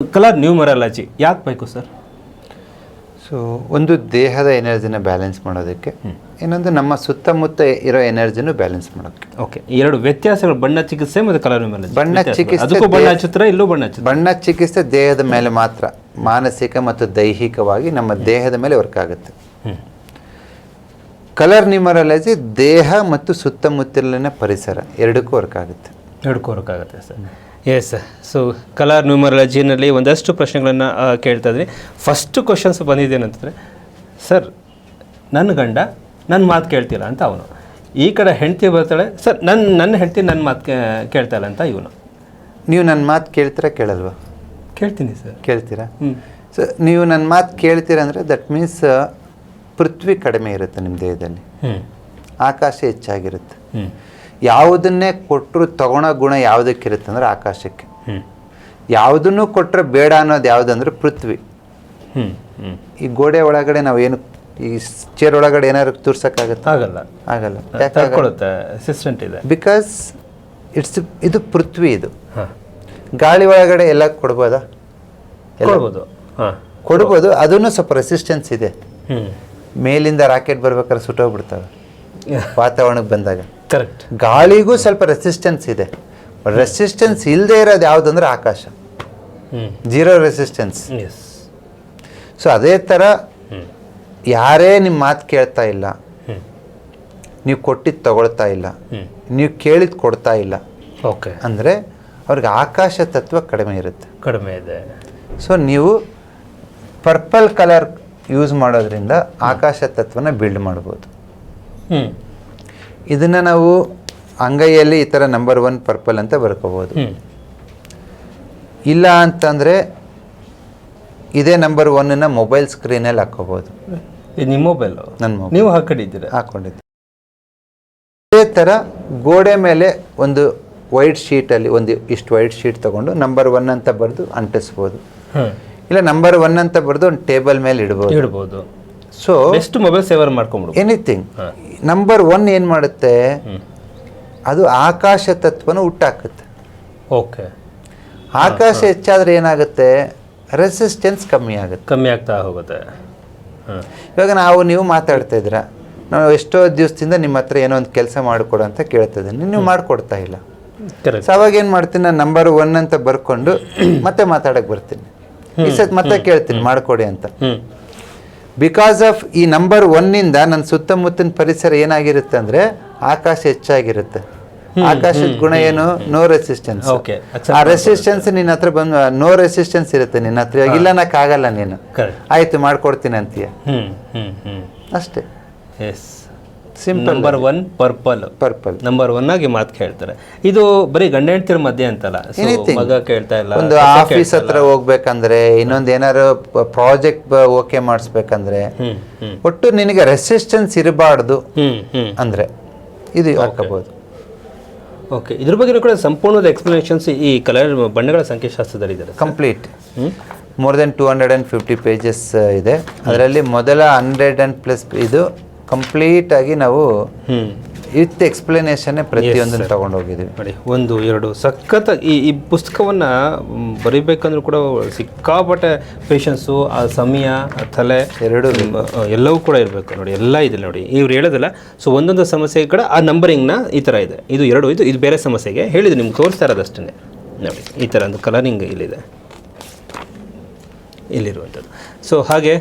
Colour numerology ಯಾಕೆ ಬೇಕು sir? So ಒಂದು ದೇಹದ ಎನರ್ಜಿನ ಬ್ಯಾಲೆನ್ಸ್ ಮಾಡೋದಕ್ಕೆ, ಇನ್ನೊಂದು ನಮ್ಮ ಸುತ್ತಮುತ್ತ ಇರೋ ಎನರ್ಜಿನೂ ಬ್ಯಾಲೆನ್ಸ್ ಮಾಡೋಕ್ಕೆ. ಓಕೆ, ಎರಡು ವ್ಯತ್ಯಾಸಗಳು ಬಣ್ಣ ಚಿಕಿತ್ಸೆ ಮತ್ತು ಕಲರ್ ನ್ಯೂಮರಾಲಜಿ. ಬಣ್ಣ ಚಿಕಿತ್ಸೆ, ಅದಕ್ಕೂ ಬಣ್ಣ ಚಿತ್ರ, ಇಲ್ಲೂ ಬಣ್ಣ ಚಿತ್ರ. ಬಣ್ಣ ಚಿಕಿತ್ಸೆ ದೇಹದ ಮೇಲೆ ಮಾತ್ರ, ಮಾನಸಿಕ ಮತ್ತು ದೈಹಿಕವಾಗಿ ನಮ್ಮ ದೇಹದ ಮೇಲೆ ವರ್ಕ್ ಆಗುತ್ತೆ. ಕಲರ್ ನ್ಯೂಮರಾಲಜಿ ದೇಹ ಮತ್ತು ಸುತ್ತಮುತ್ತಲಿನ ಪರಿಸರ ಎರಡಕ್ಕೂ ವರ್ಕ್ ಆಗುತ್ತೆ. ಎರಡಕ್ಕೂ ವರ್ಕ್ ಆಗುತ್ತೆ sir. Yes sir. So colour ನ್ಯೂಮರಾಲಜಿನಲ್ಲಿ ಒಂದಷ್ಟು ಪ್ರಶ್ನೆಗಳನ್ನು ಕೇಳ್ತಾ ಇದ್ದೀನಿ. ಫಸ್ಟ್ ಕ್ವಶನ್ಸ್ ಬಂದಿದ್ದೇನಂತಂದರೆ, ಸರ್ ನನ್ನ ಗಂಡ ನನ್ನ ಮಾತು ಕೇಳ್ತಿಲ್ಲ ಅಂತ ಅವನು, ಈ ಕಡೆ ಹೆಂಡತಿ ಬರ್ತಾಳೆ, ಸರ್ ನನ್ನ ಹೆಂಡತಿ ನನ್ನ ಮಾತು ಕೇಳ್ತಾಳೆ ಅಂತ ಇವನು. ನೀವು ನನ್ನ ಮಾತು ಕೇಳ್ತೀರಾ ಕೇಳಲ್ವಾ? ಕೇಳ್ತೀನಿ ಸರ್. ಕೇಳ್ತೀರಾ? ಸೊ ನೀವು ನನ್ನ ಮಾತು ಕೇಳ್ತೀರಾ ಅಂದರೆ ದಟ್ ಮೀನ್ಸ್ ಪೃಥ್ವಿ ಕಡಿಮೆ ಇರುತ್ತೆ ನಿಮ್ಮ ದೇಹದಲ್ಲಿ, ಆಕಾಶ ಹೆಚ್ಚಾಗಿರುತ್ತೆ. ಯಾವುದನ್ನೇ ಕೊಟ್ಟರು ತಗೊಳೋ ಗುಣ ಯಾವುದಕ್ಕಿರುತ್ತೆ ಅಂದರೆ ಆಕಾಶಕ್ಕೆ. ಯಾವುದನ್ನು ಕೊಟ್ಟರೆ ಬೇಡ ಅನ್ನೋದು ಯಾವುದಂದ್ರೆ ಪೃಥ್ವಿ. ಈ ಗೋಡೆ ಒಳಗಡೆ ನಾವು ಏನು, ಈ ಚೇರ್ ಒಳಗಡೆ ಏನಾದ್ರು ತೋರ್ಸೋಕ್ಕಾಗತ್ತೆ? ಆಗಲ್ಲ. ಅಸಿಸ್ಟೆಂಟ್ ಇದೆ. ಬಿಕಾಸ್ ಇದು ಪೃಥ್ವಿ. ಇದು ಗಾಳಿ ಒಳಗಡೆ ಎಲ್ಲ ಕೊಡ್ಬೋದಾ? ಕೊಡ್ಬೋದು. ಅದನ್ನು ಸ್ವಲ್ಪ ರೆಸಿಸ್ಟೆನ್ಸ್ ಇದೆ. ಮೇಲಿಂದ ರಾಕೆಟ್ ಬರ್ಬೇಕಾದ್ರೆ ಸುಟ್ಟೋಗ್ಬಿಡ್ತವೆ ವಾತಾವರಣಕ್ಕೆ ಬಂದಾಗ. ಕರೆಕ್ಟ್. ಗಾಳಿಗೂ ಸ್ವಲ್ಪ ರೆಸಿಸ್ಟೆನ್ಸ್ ಇದೆ. ರೆಸಿಸ್ಟೆನ್ಸ್ ಇಲ್ಲದೆ ಇರೋದು ಯಾವುದಂದ್ರೆ ಆಕಾಶ, ಜೀರೋ ರೆಸಿಸ್ಟೆನ್ಸ್. ಸೊ ಅದೇ ಥರ ಯಾರೇ ನಿಮ್ಮ ಮಾತು ಕೇಳ್ತಾ ಇಲ್ಲ, ನೀವು ಕೊಟ್ಟಿದ್ದು ತಗೊಳ್ತಾ ಇಲ್ಲ, ನೀವು ಕೇಳಿದ್ದು ಕೊಡ್ತಾ ಇಲ್ಲ, ಓಕೆ ಅಂದರೆ ಅವ್ರಿಗೆ ಆಕಾಶ ತತ್ವ ಕಡಿಮೆ ಇರುತ್ತೆ, ಕಡಿಮೆ ಇದೆ. ಸೊ ನೀವು ಪರ್ಪಲ್ ಕಲರ್ ಯೂಸ್ ಮಾಡೋದ್ರಿಂದ ಆಕಾಶ ತತ್ವನ ಬಿಲ್ಡ್ ಮಾಡ್ಬೋದು. ಇದನ್ನು ನಾವು ಅಂಗೈಯಲ್ಲಿ ಈ ಥರ ನಂಬರ್ 1 ಪರ್ಪಲ್ ಅಂತ ಬರ್ಕೋಬೋದು. ಇಲ್ಲ ಅಂತಂದರೆ ಇದೇ ನಂಬರ್ 1ನ ಮೊಬೈಲ್ ಸ್ಕ್ರೀನಲ್ಲಿ ಹಾಕ್ಕೋಬೋದು. ನಿಮ್ಮ ಮೊಬೈಲು? ನನ್ನ ಮೊಬೈಲ್. ನೀವು ಹಾಕೊಂಡಿದ್ದೀರಾ? ಹಾಕ್ಕೊಂಡಿದ್ದೆ. ಇದೇ ಥರ ಗೋಡೆ ಮೇಲೆ ಒಂದು ವೈಟ್ ಶೀಟಲ್ಲಿ ಇಷ್ಟು ವೈಟ್ ಶೀಟ್ ತೊಗೊಂಡು ನಂಬರ್ 1 ಅಂತ ಬರೆದು ಅಂಟಿಸ್ಬೋದು. ಇಲ್ಲ ನಂಬರ್ 1 ಅಂತ ಬರೆದು ಒಂದು ಟೇಬಲ್ ಮೇಲೆ ಇಡ್ಬೋದು. ಸೊ ಬೆಸ್ಟ್ ಮೊಬೈಲ್ ಸೇವರ್ ಮಾಡ್ಕೊಂಡ್ಬಿಡು. ಎನಿಥಿಂಗ್. ನಂಬರ್ 1 ಏನು ಮಾಡುತ್ತೆ, ಅದು ಆಕಾಶ ತತ್ವನ ಹುಟ್ಟಾಕುತ್ತೆ. ಓಕೆ. ಆಕಾಶ ಹೆಚ್ಚಾದರೆ ಏನಾಗುತ್ತೆ, ರೆಸಿಸ್ಟೆನ್ಸ್ ಕಮ್ಮಿ ಆಗ್ತಾ ಹೋಗುತ್ತೆ. ಇವಾಗ ನೀವು ಮಾತಾಡ್ತಾ ಇದ್ದೀರಾ, ನಾವು ಎಷ್ಟೋ ದಿವಸದಿಂದ ನಿಮ್ಮ ಹತ್ರ ಏನೋ ಒಂದು ಕೆಲಸ ಮಾಡಿಕೊಡು ಅಂತ ಕೇಳ್ತಾ ಇದ್ದೀನಿ, ನೀವು ಮಾಡಿಕೊಡ್ತಾ ಇಲ್ಲ. ಸೊ ಅವಾಗ ಏನು ಮಾಡ್ತೀನಿ, ನಾನು ನಂಬರ್ 1 ಅಂತ ಬರ್ಕೊಂಡು ಮತ್ತೆ ಮಾತಾಡಕ್ಕೆ ಬರ್ತೀನಿ. ಈ ಸತ್ ಮತ್ತೆ ಕೇಳ್ತೀನಿ ಮಾಡಿಕೊಡಿ ಅಂತ. ಬಿಕಾಸ್ ಆಫ್ ಈ ನಂಬರ್ 1ಇಂದ ನನ್ನ ಸುತ್ತಮುತ್ತಲಿನ ಪರಿಸರ ಏನಾಗಿರುತ್ತೆ ಅಂದರೆ ಆಕಾಶ ಹೆಚ್ಚಾಗಿರುತ್ತೆ. ಆಕಾಶದ ಗುಣ ಏನು? No resistance. ಆ ರೆಸಿಸ್ಟೆನ್ಸ್ ನಿನ್ನ ಹತ್ರ ಬಂದು ನೋ ರೆಸಿಸ್ಟೆನ್ಸ್ ಇರುತ್ತೆ ನಿನ್ನ ಹತ್ರ. ಇವಾಗ ಇಲ್ಲ ನಾಕಾಗಲ್ಲ, ನೀನು ಆಯ್ತು ಮಾಡ್ಕೊಡ್ತೀನಿ ಅಂತೀಯ ಅಷ್ಟೇ. ಸಿಂಪಲ್. ನಂಬರ್ 1 ಪರ್ಪಲ್ ನಂಬರ್ 1 ಆಗಿ ಮಾತು ಕೇಳ್ತಾರೆ. ಇದು ಬರೀ ಗಂಡ ಹೆಂಡತಿರ ಮಧ್ಯೆ ಅಂತಲ್ಲ, ಮಗ ಕೇಳ್ತಾ ಇಲ್ಲ, ಒಂದು ಆಫೀಸ್ ಹತ್ರ ಹೋಗ್ಬೇಕಂದ್ರೆ, ಇನ್ನೊಂದು ಏನಾರು ಪ್ರಾಜೆಕ್ಟ್ ಓಕೆ ಮಾಡಿಸ್ಬೇಕಂದ್ರೆ, ಒಟ್ಟು ನಿನಗೆ ರೆಸಿಸ್ಟೆನ್ಸ್ ಇರಬಾರ್ದು ಅಂದ್ರೆ ಇದು ಹಾಕಬಹುದು. ಓಕೆ. ಇದ್ರ ಬಗ್ಗೆ ಕೂಡ ಸಂಪೂರ್ಣದ ಎಕ್ಸ್ಪ್ಲನೇಷನ್ಸ್ ಈ ಕಲರ್ ಬಣ್ಣಗಳ ಸಂಖ್ಯಾಶಾಸ್ತ್ರದಲ್ಲಿ ಇದೆ. ಕಂಪ್ಲೀಟ್ ಮೋರ್ ದೆನ್ 250 ಪೇಜಸ್ ಇದೆ. ಅದರಲ್ಲಿ ಮೊದಲ 100+ ಇದು ಕಂಪ್ಲೀಟ್ ಆಗಿ ನಾವು ವಿತ್ ಎಕ್ಸ್ಪ್ಲನೇಷನ್ ಪ್ರತಿಯೊಂದನ್ನು ತಗೊಂಡು ಹೋಗಿದ್ದೀವಿ. ನೋಡಿ, 1, 2 ಸಖತ್. ಈ ಪುಸ್ತಕವನ್ನು ಬರೀಬೇಕಂದ್ರೂ ಕೂಡ ಸಿಕ್ಕಾಪಟ್ಟೆ ಪೇಷನ್ಸು, ಆ ಸಮಯ, ಆ ತಲೆ ಎಲ್ಲವೂ ಕೂಡ ಇರಬೇಕು. ನೋಡಿ, ಎಲ್ಲ ಇದೆ ನೋಡಿ, ಇವ್ರು ಹೇಳೋದಿಲ್ಲ. ಸೊ ಒಂದೊಂದು ಸಮಸ್ಯೆ ಕಡೆ ಆ ನಂಬರಿಂಗ್ನ ಈ ಥರ ಇದೆ. ಇದು 2, ಇದು ಬೇರೆ ಸಮಸ್ಯೆಗೆ ಹೇಳಿದ್ದು ನಿಮ್ಗೆ ತೋರಿಸ್ತಾ ಇರೋದಷ್ಟೇ. ನೋಡಿ, ಈ ಥರ ಒಂದು ಕಲರಿಂಗ್ ಇಲ್ಲಿದೆ, ಇಲ್ಲಿರುವಂಥದ್ದು. ಸೊ ಹಾಗೆ